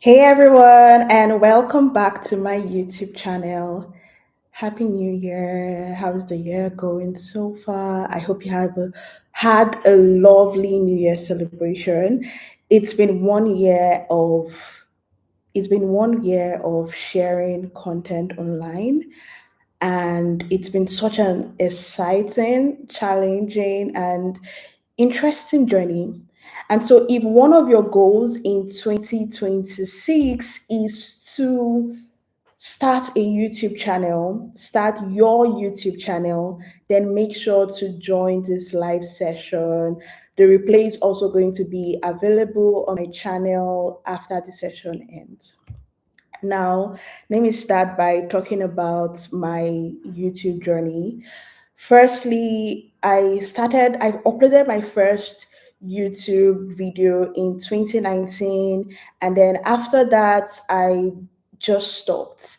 Hey everyone, and welcome back to my YouTube channel. Happy New Year. How's the year going so far? I hope you have had a lovely New Year celebration. It's been 1 year of sharing content online, and it's been such an exciting, challenging, and interesting journey. And so, if one of your goals in 2026 is to start your YouTube channel, then make sure to join this live session. The replay is also going to be available on my channel after the session ends. Now, let me start by talking about my YouTube journey. Firstly, I uploaded my first YouTube video in 2019, and then after that, I just stopped.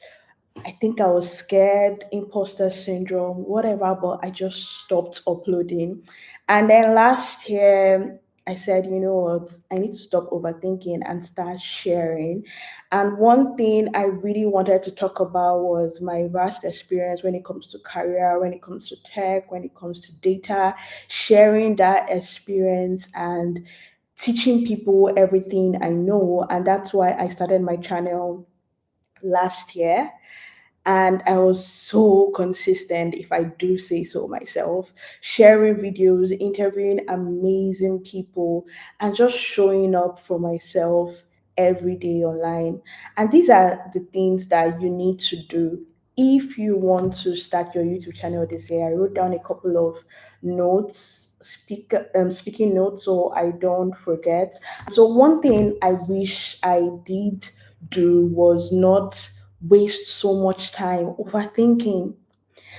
I think I was scared, imposter syndrome, whatever, but I just stopped uploading. And then last year, I said, you know what, I need to stop overthinking and start sharing. And one thing I really wanted to talk about was my vast experience when it comes to career, when it comes to tech, when it comes to data, sharing that experience and teaching people everything I know. And that's why I started my channel last year, and I was so consistent, if I do say so myself, sharing videos, interviewing amazing people, and just showing up for myself every day online. And these are the things that you need to do if you want to start your YouTube channel this year. I wrote down a couple of notes, speaking notes, so I don't forget. So one thing I wish I did do was not waste so much time overthinking.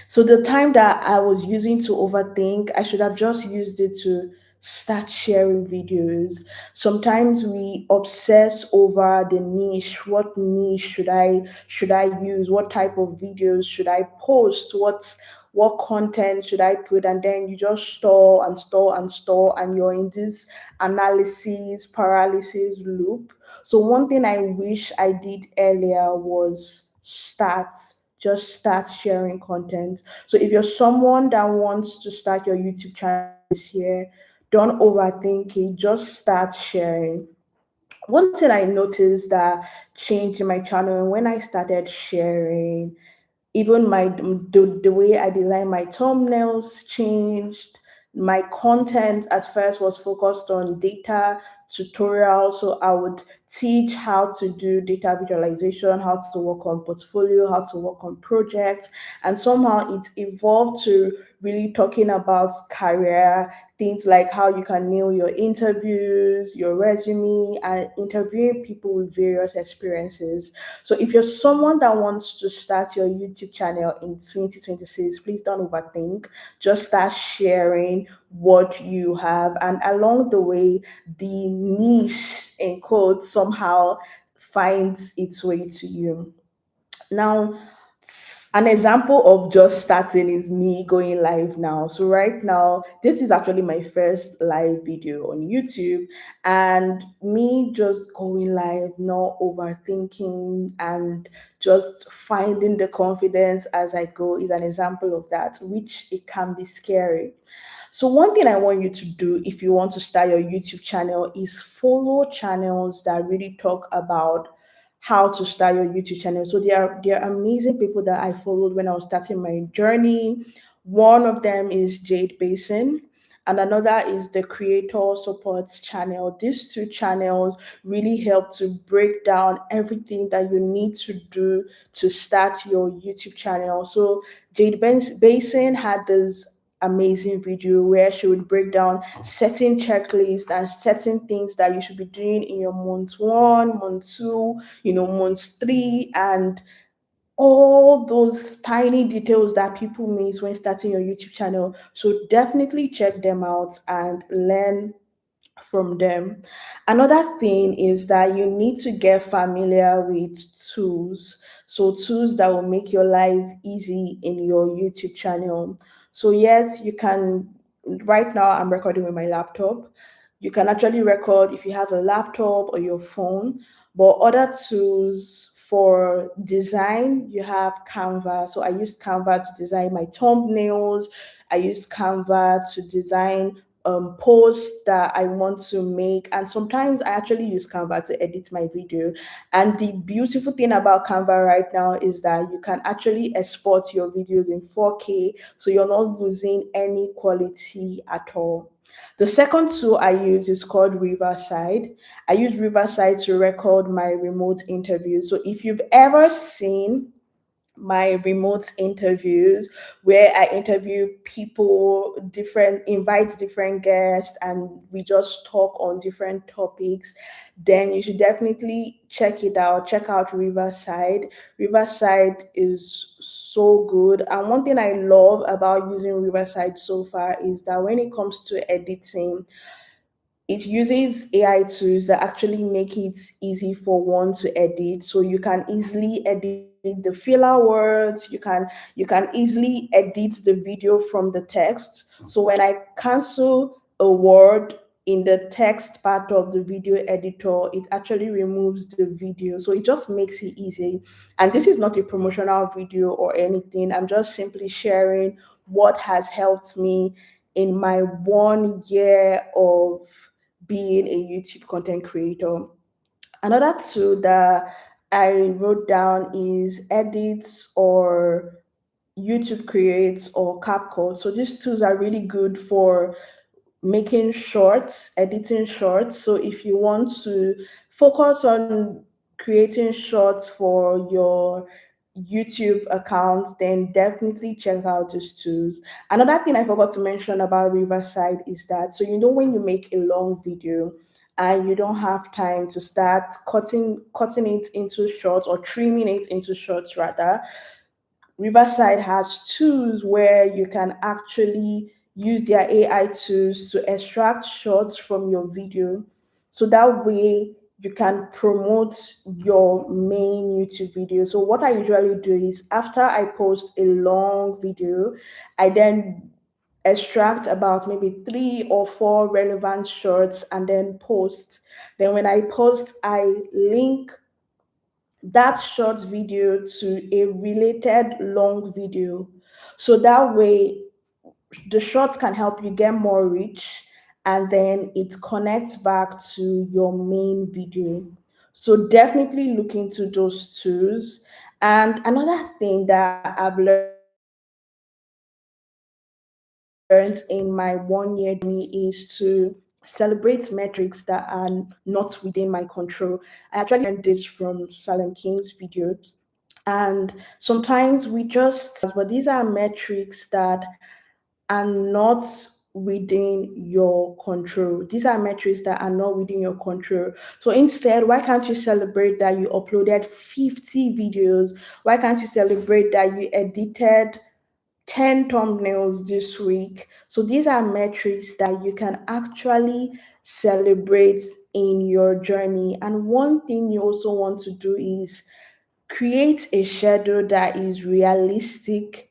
So the time that I was using to overthink, I should have just used it to start sharing videos. Sometimes we obsess over the niche. What niche should I use? What type of videos should I post? What content should I put? And then you just store and store and store, and you're in this analysis paralysis loop. So one thing I wish I did earlier was start sharing content. So if you're someone that wants to start your YouTube channel this year, don't overthink it, just start sharing. One thing I noticed that changed in my channel, and when I started sharing, even the way I design my thumbnails changed. My content at first was focused on data tutorials, so I would teach how to do data visualization, how to work on portfolio, how to work on projects, and somehow it evolved to really talking about career things like how you can nail your interviews, your resume, and interviewing people with various experiences. So if you're someone that wants to start your YouTube channel in 2026, please don't overthink. Just start sharing what you have. And along the way, the niche in quotes somehow finds its way to you. Now, an example of just starting is me going live now. So right now, this is actually my first live video on YouTube, and me just going live, not overthinking, and just finding the confidence as I go is an example of that, which it can be scary. So one thing I want you to do if you want to start your YouTube channel is follow channels that really talk about how to start your YouTube channel. So there are amazing people that I followed when I was starting my journey. One of them is Jade Baeson, and another is the Creator Support channel. These two channels really help to break down everything that you need to do to start your YouTube channel. So Baeson had this amazing video where she would break down certain checklists and certain things that you should be doing in your month one, month two, month three, and all those tiny details that people miss when starting your YouTube channel. So definitely check them out and learn from them. Another thing is that you need to get familiar with tools. So, tools that will make your life easy in your YouTube channel. So, yes, you can. Right now, I'm recording with my laptop. You can actually record if you have a laptop or your phone, But other tools for design, you have Canva. So I use Canva to design my thumbnails. I use Canva to design posts that I want to make. And sometimes I actually use Canva to edit my video. And the beautiful thing about Canva right now is that you can actually export your videos in 4K, so you're not losing any quality at all. The second tool I use is called Riverside. I use Riverside to record my remote interviews. So if you've ever seen my remote interviews where I interview people, invite different guests, and we just talk on different topics, then you should definitely check it out. Check out Riverside. Riverside is so good. And one thing I love about using Riverside so far is that when it comes to editing, it uses AI tools that actually make it easy for one to edit. So you can easily edit the filler words. You can easily edit the video from the text. So when I cancel a word in the text part of the video editor, it actually removes the video. So it just makes it easy. And this is not a promotional video or anything. I'm just simply sharing what has helped me in my 1 year of being a YouTube content creator. Another tool that I wrote down is Edits or YouTube Creates or CapCut. So these tools are really good for making shorts, editing shorts. So if you want to focus on creating shorts for your YouTube account, then definitely check out these tools. Another thing I forgot to mention about Riverside is that, so when you make a long video and you don't have time to start cutting it into shorts or trimming it into shorts rather, Riverside has tools where you can actually use their AI tools to extract shots from your video. So that way you can promote your main YouTube video. So what I usually do is after I post a long video, I then extract about maybe 3 or 4 relevant shots and then post. Then when I post, I link that short video to a related long video. So that way, the short can help you get more reach and then it connects back to your main video. So definitely look into those tools. And another thing that I've learned in my 1 year journey is to celebrate metrics that are not within my control. I actually learned this from Salem King's videos. And sometimes we just but these are metrics that are not within your control. These are metrics that are not within your control. So instead, why can't you celebrate that you uploaded 50 videos? Why can't you celebrate that you edited 10 thumbnails this week? So these are metrics that you can actually celebrate in your journey. And one thing you also want to do is create a schedule that is realistic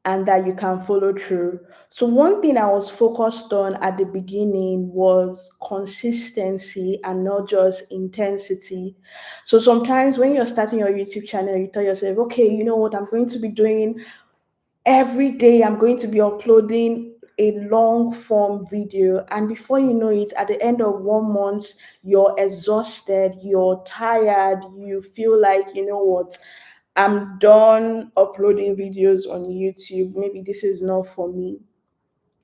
and that you can follow through. So one thing I was focused on at the beginning was consistency and not just intensity. So sometimes when you're starting your YouTube channel, you tell yourself, okay, you know what, I'm going to be doing every day, I'm going to be uploading a long form video. And before you know it, at the end of 1 month, you're exhausted, you're tired, you feel like, you know what, I'm done uploading videos on YouTube. Maybe this is not for me.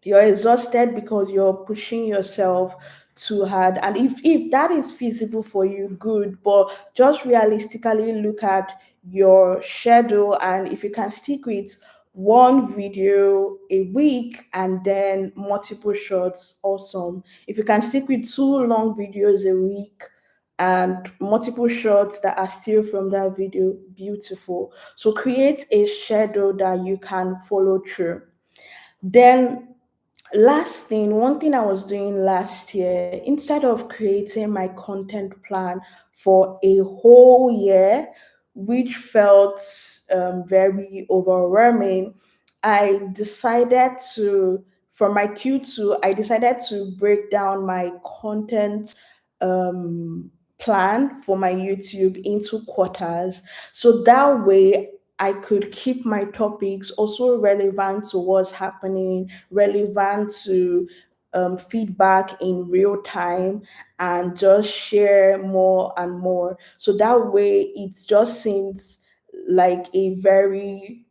You're exhausted because you're pushing yourself too hard. And if that is feasible for you, good. But just realistically look at your schedule, and if you can stick with one video a week and then multiple shots, awesome. If you can stick with 2 long videos a week and multiple shots that are still from that video, beautiful. So create a schedule that you can follow through. Then last thing, one thing I was doing last year, instead of creating my content plan for a whole year, which felt very overwhelming, I decided to, for my Q2, I decided to break down my content um, plan for my YouTube into quarters. So that way I could keep my topics also relevant to what's happening, relevant to feedback in real time, and just share more and more. So that way it just seems like a very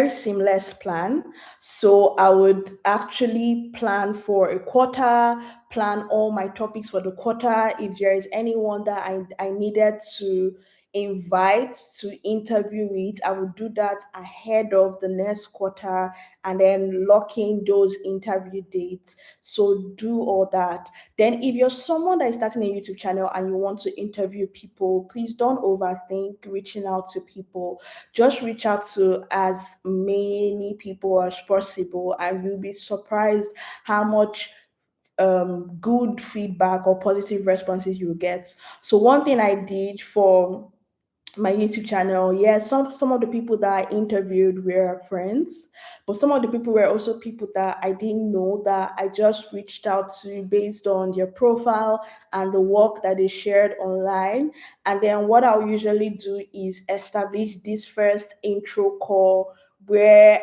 seamless plan. So I would actually plan for a quarter, plan all my topics for the quarter. If there is anyone that I needed to invite to interview with, I would do that ahead of the next quarter and then lock in those interview dates. So do all that. Then if you're someone that is starting a YouTube channel and you want to interview people, please don't overthink reaching out to people. Just reach out to as many people as possible, and you'll be surprised how much good feedback or positive responses you get. So one thing I did for my YouTube channel, yes, some of the people that I interviewed were friends, but some of the people were also people that I didn't know, that I just reached out to based on their profile and the work that they shared online. And then what I'll usually do is establish this first intro call where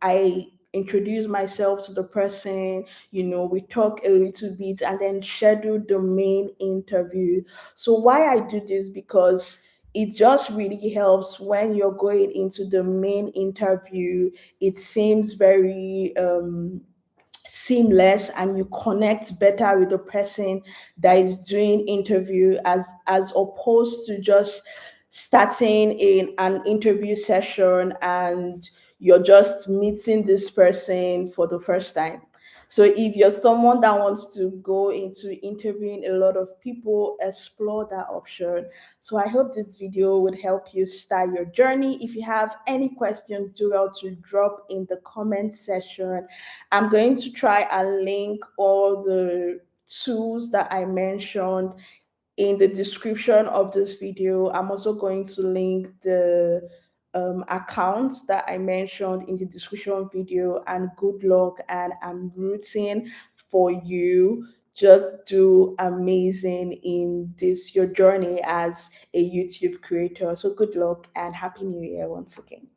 I introduce myself to the person, we talk a little bit and then schedule the main interview. So why I do this, because it just really helps when you're going into the main interview. It seems very seamless, and you connect better with the person that is doing interview, as opposed to just starting in an interview session and you're just meeting this person for the first time. So if you're someone that wants to go into interviewing a lot of people, explore that option. So I hope this video would help you start your journey. If you have any questions, do well to drop in the comment section. I'm going to try and link all the tools that I mentioned in the description of this video. I'm also going to link the accounts that I mentioned in the description video. And good luck, and I'm rooting for you. Just do amazing in this your journey as a YouTube creator. So good luck and happy new year once again.